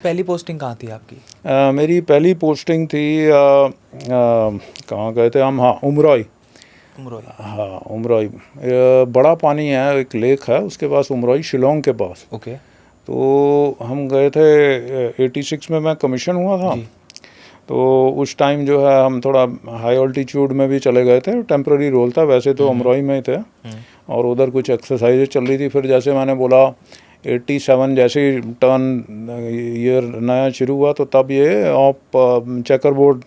पहली पोस्टिंग कहाँ थी आपकी? मेरी पहली पोस्टिंग थी कहाँ गए थे हम, हाँ उमरौई। उमरोई। हाँ उमरौई, बड़ा पानी है, एक लेक है उसके पास, उमरौई शिलोंग के पास। ओके। तो हम गए थे 86 में, मैं कमीशन हुआ था। जी। तो उस टाइम जो है हम थोड़ा हाई ऑल्टीट्यूड में भी चले गए थे, टेम्प्रेरी रोल था, वैसे तो अमरोई में ही थे। और उधर कुछ एक्सरसाइजेज चल रही थी। फिर जैसे मैंने बोला 87 जैसे ही टर्न ईयर नया शुरू हुआ तो तब ये ऑप चेकर बोर्ड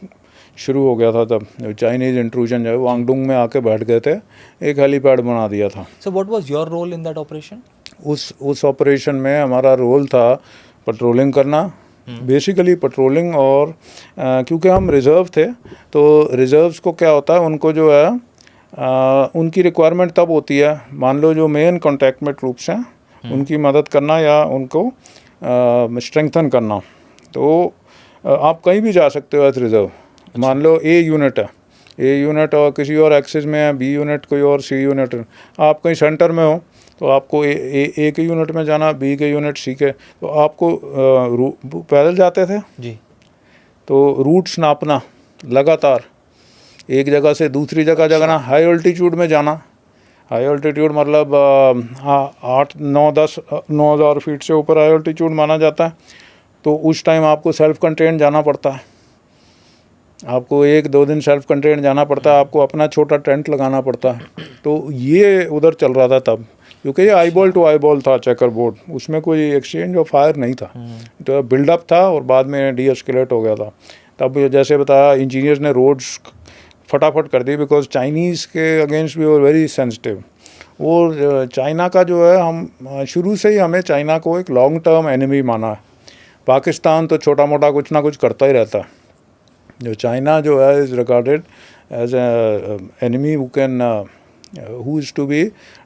शुरू हो गया था। तब चाइनीज़ इंट्रूजन जो है वांगडुंग में आके बैठ गए थे, एक हेलीपैड बना दिया था। So what was your role in that operation? उस ऑपरेशन में हमारा रोल था पेट्रोलिंग करना, बेसिकली पेट्रोलिंग। और क्योंकि हम रिज़र्व थे तो रिज़र्व्स को क्या होता है, उनको जो है उनकी रिक्वायरमेंट तब होती है, मान लो जो मेन कॉन्टैक्ट में ट्रूप्स हैं उनकी मदद करना या उनको स्ट्रेंथन करना। तो आप कहीं भी जा सकते हो एज रिज़र्व। मान लो ए यूनिट है, ए यूनिट और किसी और एक्सिस में है, बी यूनिट कोई और, सी यूनिट, आप कहीं सेंटर में हो तो आपको ए के यूनिट में जाना, बी के यूनिट, सी के। तो आपको पैदल जाते थे जी। तो रूट्स नापना, लगातार एक जगह से दूसरी जगह जाना, हाई ऑल्टीट्यूड में जाना। हाई ऑल्टीट्यूड मतलब 8, 9, 10, 9,000 फीट से ऊपर हाई ऑल्टीट्यूड माना जाता है। तो उस टाइम आपको सेल्फ कंटेन जाना पड़ता है, आपको 1-2 दिन सेल्फ कंटेन जाना पड़ता है, आपको अपना छोटा टेंट लगाना पड़ता है। तो ये उधर चल रहा था तब, क्योंकि ये आईबॉल टू आईबॉल था चेकर बोर्ड, उसमें कोई एक्सचेंज ऑफ फायर नहीं था। तो बिल्डअप था और बाद में डीएस्केलेट हो गया था। तब जैसे बताया इंजीनियर्स ने रोड्स फटाफट कर दी, बिकॉज चाइनीज़ के अगेंस्ट भी और वेरी सेंसिटिव। और चाइना का जो है, हम शुरू से ही हमें चाइना को एक लॉन्ग टर्म एनिमी माना है। पाकिस्तान तो छोटा मोटा कुछ ना कुछ करता ही रहता है, जो चाइना जो है is regarded as enemy who can who is to be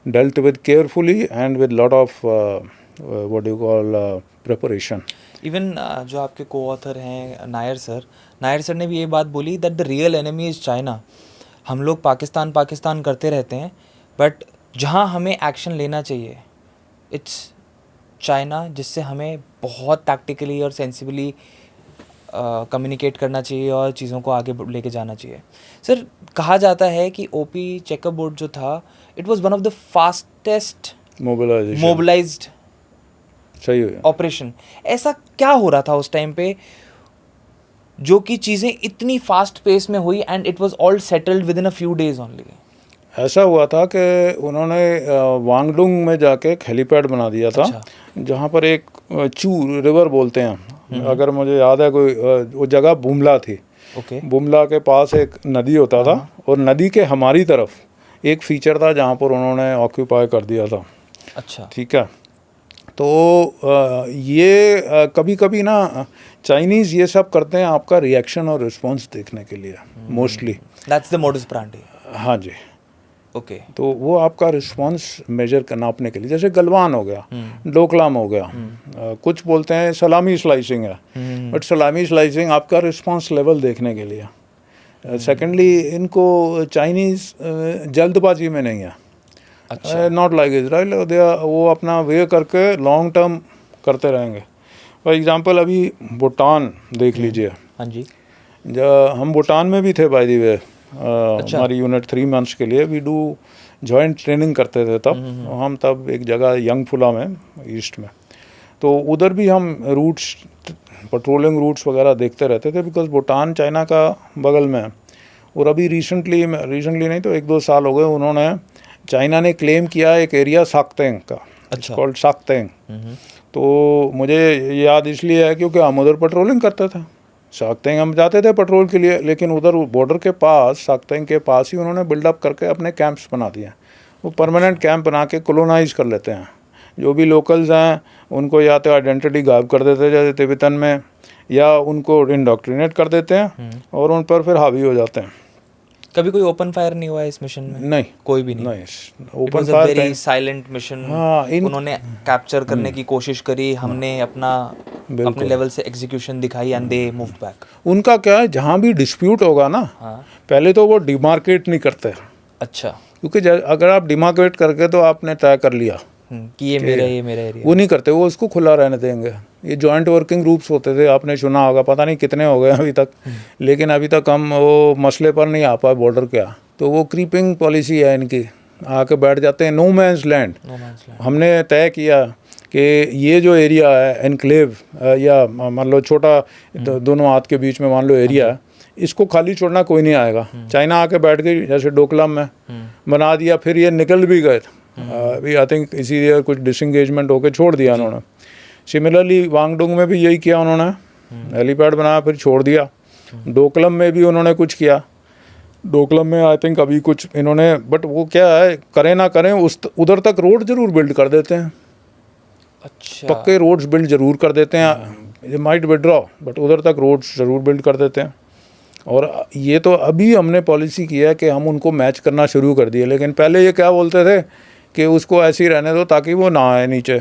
dealt with carefully and with lot of what do you call preparation. Even जो आपके को ऑथर हैं नायर सर ने भी ये बात बोली that the real enemy is China. हम लोग पाकिस्तान करते रहते हैं, बट जहाँ हमें एक्शन लेना चाहिए इट्स चाइना, जिससे हमें बहुत टैक्टिकली और सेंसिबली कम्युनिकेट करना चाहिए और चीज़ों को आगे लेके जाना चाहिए। सर, कहा जाता है कि ओपी चेकर बोर्ड जो था it was one of the fastest mobilised सही हो ऑपरेशन। ऐसा क्या हो रहा था उस टाइम पे जो कि चीज़ें इतनी फास्ट पेस में हुई and it was all settled with in a few days only? ऐसा हुआ था कि उन्होंने वांगडुंग में जाके एक हेलीपैड बना दिया था। अच्छा। जहाँ पर एक चू रिवर बोलते हैं, अगर मुझे याद है, कोई वो जगह बुमला थी। ओके। बुमला के पास एक नदी होता था और नदी के हमारी तरफ एक फीचर था जहाँ पर उन्होंने ऑक्यूपाई कर दिया था। अच्छा। ठीक है। तो ये कभी कभी ना चाइनीज़ ये सब करते हैं आपका रिएक्शन और रिस्पॉन्स देखने के लिए, mostly that's the modus operandi. हाँ जी। ओके। तो वो आपका रिस्पॉन्स मेजर नापने के लिए, जैसे गलवान हो गया, डोकलाम हो गया, कुछ बोलते हैं सलामी स्लाइसिंग है, बट सलामी स्लाइसिंग आपका रिस्पॉन्स लेवल देखने के लिए। सेकेंडली इनको चाइनीज़ जल्दबाजी में नहीं है, नॉट लाइक इजराइल, वो अपना वे करके लॉन्ग टर्म करते रहेंगे। फॉर एग्जांपल अभी भूटान देख लीजिए। हाँ जी। जब हम भूटान में भी थे बाय द वे, हमारी यूनिट 3 मंथ्स के लिए वी डू जॉइंट ट्रेनिंग करते थे तब। हम तब एक जगह यंगफुला में ईस्ट में, तो उधर भी हम रूट्स, पेट्रोलिंग रूट्स वगैरह देखते रहते थे, बिकॉज भूटान चाइना का बगल में है। और अभी रिसेंटली नहीं तो 1-2 साल हो गए, उन्होंने चाइना ने क्लेम किया एक एरिया साक्तेंग का, इट्स कॉल्ड साक्तेंग। तो मुझे याद इसलिए है क्योंकि हम उधर पेट्रोलिंग करते थे, साक्तेंग हम जाते थे पेट्रोल के लिए, लेकिन उधर बॉर्डर के पास, साक्तेंग के पास ही उन्होंने बिल्डअप करके अपने कैंप्स बना दिए। वो परमानेंट कैंप बना के कॉलोनाइज कर लेते हैं। जो भी लोकल्स हैं उनको या तो आइडेंटिटी गायब कर देते हैं जैसे तिब्बतन में, या उनको इंडोक्ट्रिनेट कर देते हैं और उन पर फिर हावी हो जाते हैं। कभी कोई ओपन फायर नहीं हुआ इस मिशन में? नहीं, कोई भी नहीं। Open fire very silent mission. हाँ, उन्होंने कैप्चर करने की कोशिश करी, हमने अपने लेवल से एग्जीक्यूशन दिखाई एंड दे मूव्ड बैक। उनका क्या है, जहाँ भी डिस्प्यूट होगा ना, पहले तो वो डिमार्केट नहीं करते। अच्छा। क्योंकि अगर आप डिमार्केट करके तो आपने तय कर लिया कि ये मेरा एरिया, वो नहीं करते, वो उसको खुला रहने देंगे। ये जॉइंट वर्किंग ग्रुप्स होते थे, आपने सुना होगा, पता नहीं कितने हो गए अभी तक, लेकिन अभी तक हम वो मसले पर नहीं आ पाए बॉर्डर क्या। तो वो क्रीपिंग पॉलिसी है इनकी, आके बैठ जाते हैं नो मैंस लैंड। हमने तय किया कि ये जो एरिया है एनक्लेव या मान लो छोटा दोनों हाथ के बीच में मान लो एरिया, इसको खाली छोड़ना कोई नहीं आएगा। चाइना आके बैठ गई, जैसे डोकलाम में बना दिया, फिर ये निकल भी गए अभी आई थिंक इसी ईयर कुछ डिसंगेजमेंट होकर छोड़ दिया उन्होंने। सिमिलरली वांगडोंग में भी यही किया उन्होंने, हेलीपैड बनाया फिर छोड़ दिया। डोकलम में भी उन्होंने कुछ किया, डोकलम में आई थिंक अभी कुछ इन्होंने, बट वो क्या है, करें ना करें उधर तक रोड जरूर बिल्ड कर देते हैं। अच्छा, पक्के रोड्स बिल्ड जरूर कर देते हैं, ये माइट विड्रॉ बट उधर तक रोड्स जरूर बिल्ड कर देते हैं। और ये तो अभी हमने पॉलिसी की है कि हम उनको मैच करना शुरू कर दिए, लेकिन पहले ये क्या बोलते थे कि उसको ऐसे ही रहने दो ताकि वो ना आए नीचे,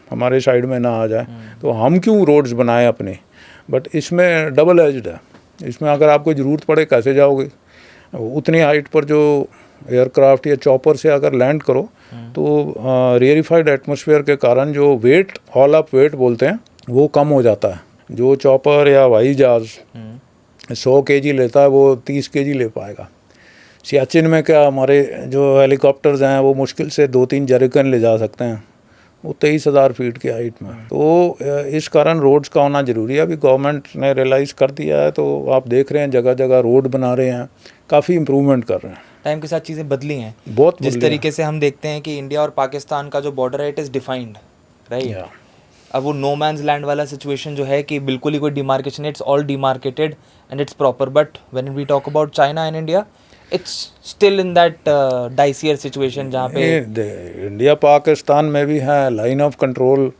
हमारे साइड में ना आ जाए, तो हम क्यों रोड्स बनाए अपने। बट इसमें डबल एज्ड है, इसमें अगर आपको ज़रूरत पड़े कैसे जाओगे। उतनी हाइट पर जो एयरक्राफ्ट या चॉपर से अगर लैंड करो तो रेयरिफाइड एटमॉस्फेयर के कारण जो वेट, ऑल अप वेट बोलते हैं, वो कम हो जाता है। जो चॉपर या हवाई जहाज़ 100 kg लेता है वो 30 kg ले पाएगा। सियाचिन में क्या हमारे जो हेलीकॉप्टर्स हैं वो मुश्किल से 2-3 जर्किन ले जा सकते हैं, वो 23,000 फीट की हाइट में। तो इस कारण रोड्स का होना ज़रूरी है। अभी गवर्नमेंट ने रियलाइज़ कर दिया है, तो आप देख रहे हैं जगह जगह रोड बना रहे हैं, काफ़ी इम्प्रूवमेंट कर रहे हैं। टाइम के साथ चीज़ें बदली हैं बहुत। जिस तरीके से हम देखते हैं कि इंडिया और पाकिस्तान का जो बॉर्डर है इट इज़ डिफाइंड, राइट। अब वो नो मैंस लैंड वाला सिचुएशन जो है कि बिल्कुल ही कोई demarcation, it's all demarcated and it's proper. But when we talk about China and India, it's still in that dicier situation जहाँ पे इंडिया पाकिस्तान में भी है line of control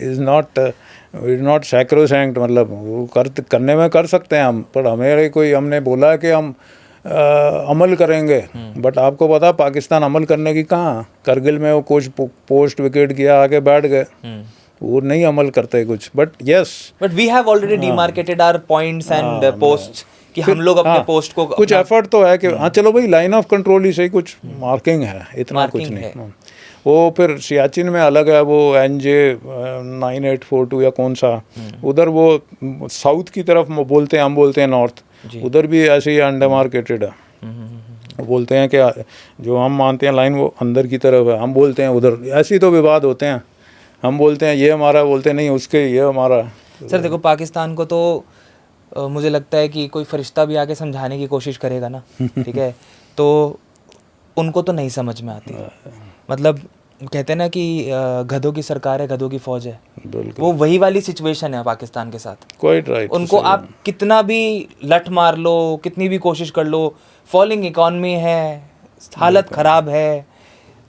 is not sacrosanct, मतलब वो करने में कर सकते हैं हम, पर हमें कोई, हमने बोला कि हम अमल करेंगे, बट आपको पता पाकिस्तान अमल करने की कहाँ, करगिल में वो कुछ पोस्ट विकेट किया, आके बैठ गए, वो नहीं अमल करते कुछ। But we have already demarcated our points and posts कि हम लोग अपने पोस्ट को कुछ एफर्ट तो है कि हाँ चलो भाई लाइन ऑफ कंट्रोल ही सही, कुछ मार्किंग है, इतना कुछ नहीं। वो फिर सियाचिन में अलग है, वो NJ 9842 या कौन सा, उधर वो साउथ की तरफ बोलते हैं, हम बोलते हैं नॉर्थ, उधर भी ऐसे ही अंडरमार्केटेड है। वो बोलते हैं कि जो हम मानते हैं लाइन वो अंदर की तरफ है, हम बोलते हैं उधर। ऐसे ही तो विवाद होते हैं, हम बोलते हैं ये हमारा, बोलते नहीं उसके ये हमारा। सर देखो, पाकिस्तान को तो मुझे लगता है कि कोई फरिश्ता भी आके समझाने की कोशिश करेगा ना, ठीक है, तो उनको तो नहीं समझ में आती। मतलब कहते हैं ना कि गधों की सरकार है, गधों की फौज है, वो वही वाली सिचुएशन है पाकिस्तान के साथ। Quite right. उनको आप कितना भी लठ मार लो, कितनी भी कोशिश कर लो, फॉलिंग इकॉनमी है, हालत ख़राब है,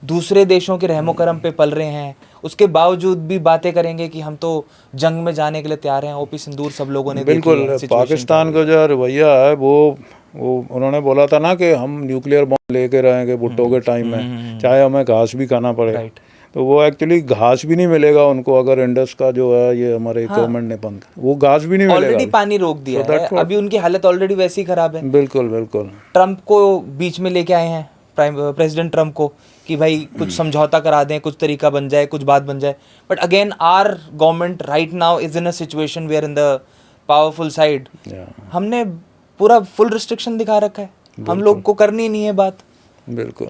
दूसरे देशों के रहमो करम पे पल रहे हैं, उसके बावजूद भी बातें करेंगे कि हम तो जंग में जाने के लिए तैयार हैं। ओपी सिंदूर सब लोगों ने बिल्कुल। पाकिस्तान का जो रवैया है वो उन्होंने बोला था ना कि हम न्यूक्लियर बॉम्ब लेके रहेंगे भुट्टो के टाइम में, चाहे हमें घास भी खाना पड़े। तो वो एक्चुअली घास भी नहीं मिलेगा उनको अगर इंडस का जो है ये हमारे गवर्नमेंट ने बंद, वो घास भी नहीं मिलेगा। ऑलरेडी पानी रोक दिया है, अभी उनकी हालत ऑलरेडी वैसी खराब है। बिल्कुल बिल्कुल। ट्रम्प को बीच में लेके आए हैं, प्रेसिडेंट ट्रम्प को, कि भाई कुछ समझौता करा दें, कुछ तरीका बन जाए, कुछ बात बन जाए। But again our government right now is in a situation where in the powerful side हमने पूरा फुल रिस्ट्रिक्शन दिखा रखा है, हम लोग को करनी नहीं है बात। बिल्कुल।